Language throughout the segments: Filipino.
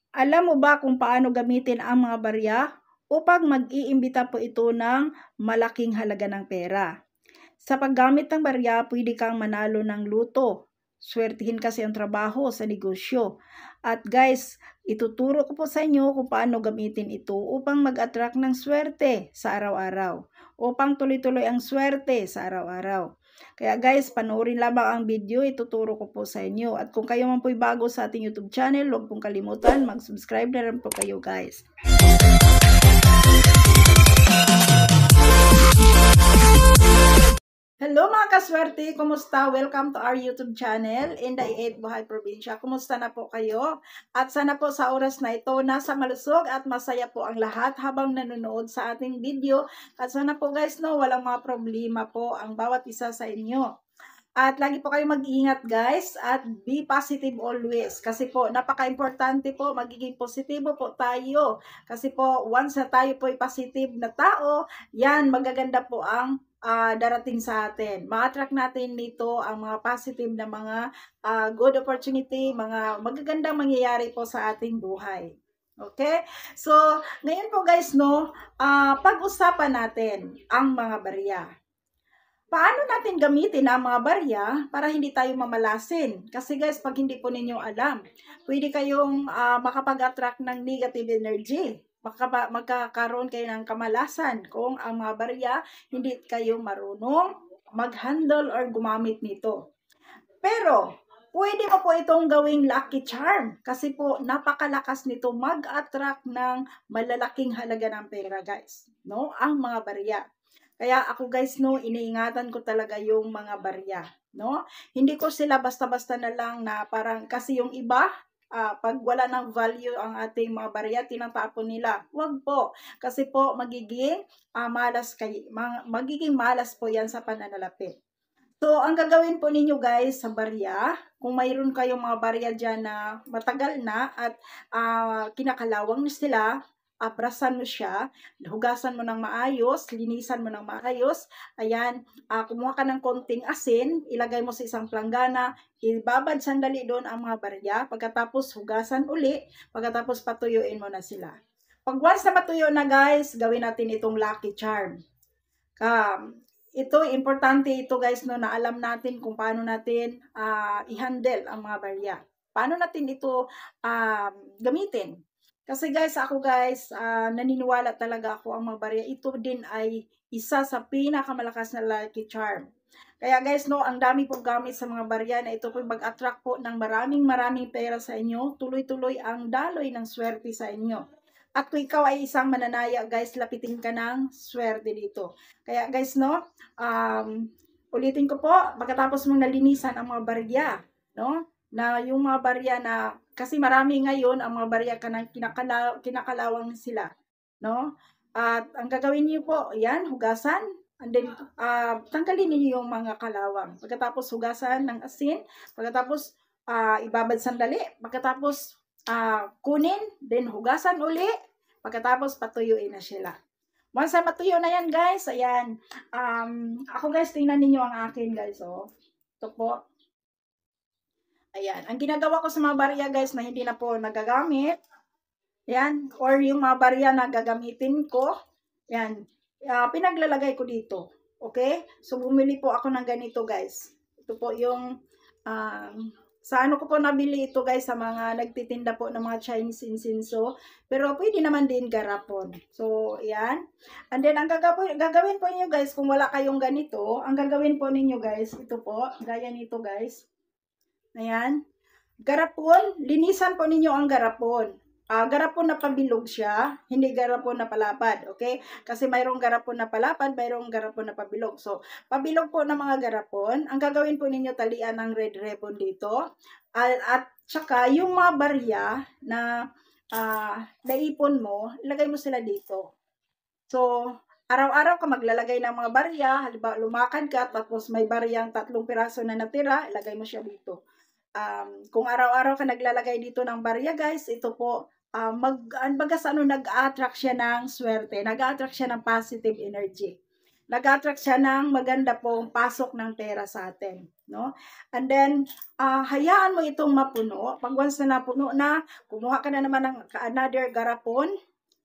Alam mo ba kung paano gamitin ang mga barya upang mag-iimbita po ito ng malaking halaga ng pera? Sa paggamit ng barya, pwede kang manalo ng luto. Swertihin kasi ang trabaho sa negosyo. At guys, ituturo ko po sa inyo kung paano gamitin ito upang mag-attract ng swerte sa araw-araw. Upang tuloy-tuloy ang swerte sa araw-araw. Kaya guys, panoorin lamang ang video, ituturo ko po sa inyo. At kung kayo man po'y bago sa ating YouTube channel, huwag pong kalimutan, mag-subscribe na rin po kayo guys. Hello mga kaswerte, kumusta? Welcome to our YouTube channel, Inday 8 Buhay Probinsya. Kumusta na po kayo? At sana po sa oras na ito, nasa malusog at masaya po ang lahat habang nanonood sa ating video. At sana po guys, no, walang mga problema po ang bawat isa sa inyo. At lagi po kayong mag-iingat guys at be positive always. Kasi po napaka-importante po magiging positibo po tayo. Kasi po once na tayo po ay positive na tao, yan magaganda po ang darating sa atin. Ma-attract natin nito ang mga positive na mga good opportunity, mga magagandang mangyayari po sa ating buhay. Okay? So, ngayon po guys, no, pag-usapan natin ang mga barya. Paano natin gamitin ang mga barya para hindi tayo mamalasin? Kasi guys, pag hindi po ninyo alam, pwede kayong makapag-attract ng negative energy. Magkakaroon kayo ng kamalasan kung ang mga barya hindi kayo marunong mag-handle or gumamit nito. Pero, pwede mo po itong gawing lucky charm kasi po napakalakas nito mag-attract ng malalaking halaga ng pera guys. No? Ang mga barya. Kaya ako guys, no, iniingatan ko talaga yung mga barya, no? Hindi ko sila basta-basta na lang na parang, kasi yung iba, pag wala ng value ang ating mga barya, tinatapon nila. Huwag po. Kasi po, magiging malas po yan sa pananalapi. So, ang gagawin po ninyo guys sa barya, kung mayroon kayong mga barya dyan na matagal na at kinakalawang sila, abrasan mo siya, hugasan mo ng maayos, linisan mo ng maayos, ayan, kumuha ka ng konting asin, ilagay mo sa isang planggana, ibabad sandali doon ang mga barya, pagkatapos hugasan uli, pagkatapos patuyuin mo na sila. Pag once na matuyo na guys, gawin natin itong lucky charm. Ito, importante ito guys, no, na alam natin kung paano natin i-handle ang mga barya. Paano natin ito gamitin? Kasi guys, ako guys, naniniwala talaga ako ang mga barya. Ito din ay isa sa pinakamalakas na lucky charm. Kaya guys, no, ang dami pong gamit sa mga barya na ito po mag-attract po ng maraming pera sa inyo. Tuloy-tuloy ang daloy ng swerte sa inyo. At kung ikaw ay isang mananaya, guys, lapitin ka ng swerte dito. Kaya guys, no, ulitin ko po, pagkatapos mong nalinisan ang mga barya, no, na yung mga barya na, kasi marami ngayon ang mga barya kinakalawang sila, no? At ang gagawin niyo po, yan, hugasan, and then tanggalin niyo yung mga kalawang. Pagkatapos hugasan ng asin, pagkatapos ibabad sandali, pagkatapos kunin, then hugasan uli, pagkatapos patuyuin na sila. Once na matuyo na yan guys, ayan, ako guys, tingnan ninyo ang akin guys, oh. Ito po. Ayan, ang ginagawa ko sa mga barya guys na hindi na po nagagamit, yan, or yung mga barya na gagamitin ko, yan, pinaglalagay ko dito. Okay? So, bumili po ako ng ganito guys. Ito po yung, sa ano ko po nabili ito guys, sa mga nagtitinda po ng mga Chinese incenso. Pero pwede naman din garapon. So, yan. And then, ang gagawin po ninyo guys, kung wala kayong ganito, ang gagawin po ninyo guys, ito po, gaya nito guys. Ayan. Garapon, linisan po ninyo ang garapon. Garapon na pabilog siya, hindi garapon na palapad, okay? Kasi mayroong garapon na palapad, mayroong garapon na pabilog. So, pabilog po ng mga garapon, ang gagawin po ninyo, talian ng red ribbon dito. At saka, yung mga barya na naipon mo, ilagay mo sila dito. So, araw-araw ka maglalagay ng mga barya, halimbawa lumakad ka, tapos may baryang 3 piraso na natira, ilagay mo siya dito. Kung araw-araw ka naglalagay dito ng barya guys, ito po, nag-a-attract siya ng swerte, nag-a-attract siya ng positive energy. nag-attract siya ng maganda pong pasok ng pera sa atin, no? And then, hayaan mo itong mapuno. Pag once na napuno na, kumuha ka na naman ng another garapon.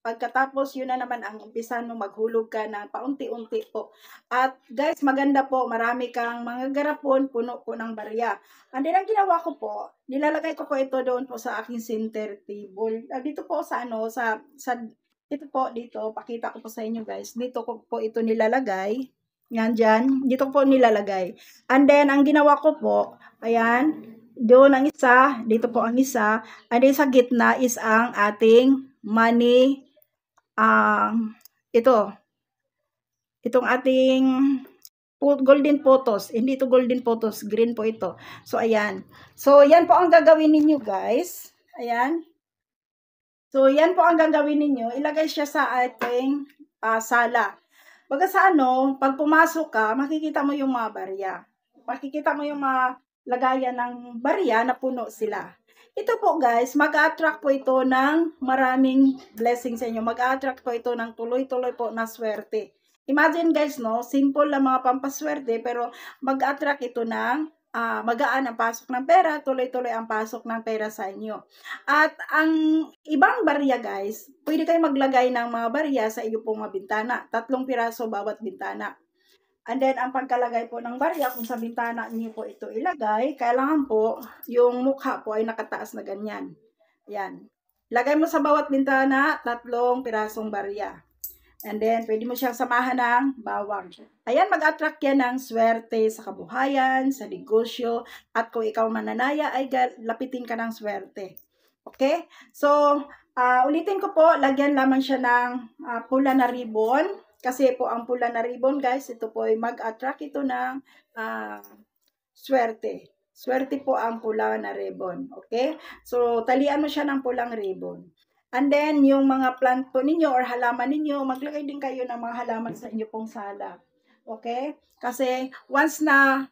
Pagkatapos, yun na naman ang umpisan mo, maghulog ka na paunti-unti po. At guys, maganda po, marami kang mga garapon, puno po ng barya. And then, ang ginawa ko po, nilalagay ko po ito doon po sa aking center table. Dito po sa ito po dito, pakita ko po sa inyo guys. Dito ko po ito nilalagay. Yan dyan, dito ko po nilalagay. And then, ang ginawa ko po, ayan, doon ang isa, dito po ang isa, and then sa gitna is ang ating money. Itong ating golden photos. Hindi ito golden photos, green po ito. So, ayan. So, yan po ang gagawin ninyo, guys. Ayan. So, yan po ang gagawin ninyo. Ilagay siya sa ating sala. Baga sa pag pumasok ka, makikita mo yung mga barya. Makikita mo yung mga lagayan ng barya na puno sila. Ito po guys, mag-attract po ito ng maraming blessings sa inyo. Mag-attract po ito ng tuloy-tuloy po na swerte. Imagine guys, no, simple lang mga pampaswerte, pero mag-attract ito ng magaan ang pasok ng pera, tuloy-tuloy ang pasok ng pera sa inyo. At ang ibang barya guys, pwede kayo maglagay ng mga barya sa iyo pong mga bintana. 3 piraso bawat bintana. And then, ang pagkalagay po ng barya, kung sa bintana niyo po ito ilagay, kailangan po, yung mukha po ay nakataas na ganyan. Ayan. Lagay mo sa bawat bintana, 3 pirasong barya. And then, pwede mo siyang samahan ng bawang. Ayan, mag-attract yan ng swerte sa kabuhayan, sa negosyo, at kung ikaw mananaya, ay lapitin ka ng swerte. Okay? So, ulitin ko po, lagyan lamang siya ng pula na ribbon. Kasi po ang pula na ribbon guys, ito po ay mag-attract ito ng swerte. Swerte po ang pula na ribbon. Okay? So, talian mo siya ng pulang ribbon. And then, yung mga plant po ninyo or halaman ninyo, maglagay din kayo ng mga halaman sa inyo pong sala. Okay? Kasi, once na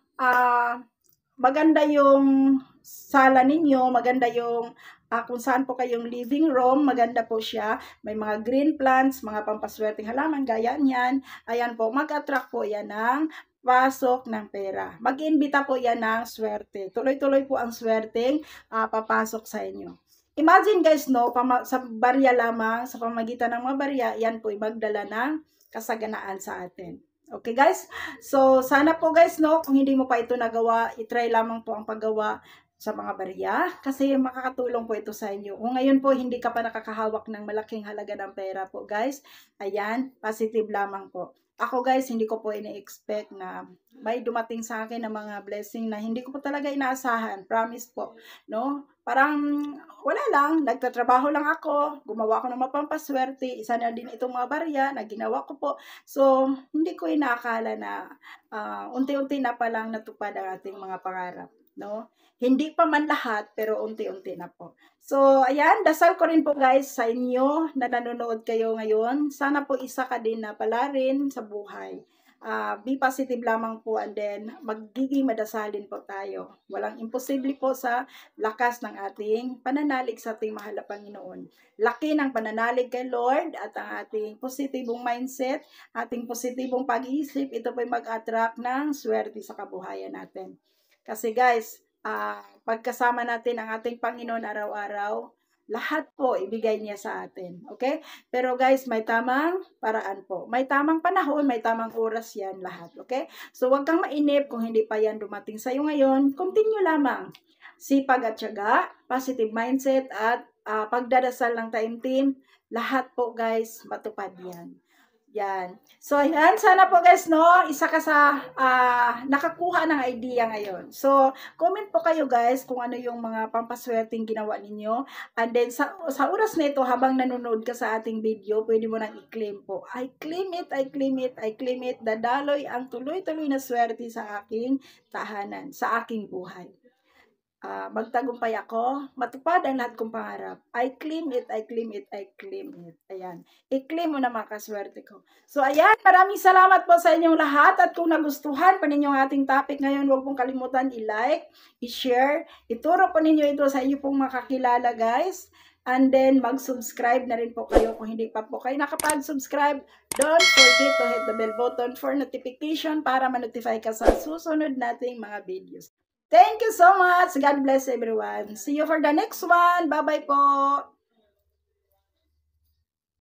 maganda yung sala ninyo, maganda yung kung saan po kayong living room, maganda po siya. May mga green plants, mga pampaswerteng halaman, gaya niyan. Ayan po, mag-attract po yan ng pasok ng pera. Mag-iimbita po yan ng swerte. Tuloy-tuloy po ang swerteng papasok sa inyo. Imagine guys, no, sa barya lamang, sa pamagitan ng mga barya, yan po magdala ng kasaganaan sa atin. Okay guys? So, sana po guys, no, kung hindi mo pa ito nagawa, itry lamang po ang paggawa sa mga barya kasi makakatulong po ito sa inyo. Kung ngayon po hindi ka pa nakakahawak ng malaking halaga ng pera po guys, ayan, positive lamang po. Ako guys, hindi ko po ina-expect na may dumating sa akin na mga blessing na hindi ko po talaga inaasahan. Promise po, no? Parang wala lang, nagtatrabaho lang ako, gumawa ko ng mapampaswerte, isa na din itong mga barya na ginawa ko po. So, hindi ko inaakala na unti-unti na palang natupad ang ating mga pangarap, no? Hindi pa man lahat, pero unti-unti na po. So, ayan, dasal ko rin po guys sa inyo na nanonood kayo ngayon. Sana po isa ka din na pala rin sa buhay. Be positive lamang po and then magiging madasalin po tayo. Walang imposible po sa lakas ng ating pananalig sa ating mahal na Panginoon. Laki ng pananalig kay Lord at ang ating positibong mindset, ating positibong pag-iisip, ito po mag-attract ng swerte sa kabuhayan natin. Kasi guys, pagkasama natin ang ating Panginoon araw-araw, lahat po ibigay niya sa atin. Okay? Pero guys, may tamang paraan po. May tamang panahon, may tamang oras yan lahat. Okay? So, huwag kang mainip kung hindi pa yan dumating sa'yo ngayon. Continue lamang. Sipag at tiyaga, positive mindset, at pagdadasal ng taimtim, lahat po guys, matupad yan. Yan. So, yan. Sana po guys, no, isa ka sa nakakuha ng idea ngayon. So, comment po kayo guys kung ano yung mga pampaswerteng ginawa ninyo. And then, sa oras na ito, habang nanonood ka sa ating video, pwede mo nang i-claim po. I claim it, I claim it, I claim it. Dadaloy ang tuloy-tuloy na swerte sa aking tahanan, sa aking buhay. Magtagumpay ako, matupad ang lahat kong pangarap. I claim it, I claim it, I claim it. Ayan. I-claim mo na mga kaswerte ko. So, ayan. Maraming salamat po sa inyong lahat. At kung nagustuhan pa ninyong ating topic ngayon, huwag pong kalimutan i-like, i-share, ituro po ninyo ito sa inyo pong makakilala, guys. And then, mag-subscribe na rin po kayo kung hindi pa po kayo nakapag-subscribe. Don't forget to hit the bell button for notification para ma-notify ka sa susunod nating mga videos. Thank you so much. God bless everyone. See you for the next one. Bye-bye po.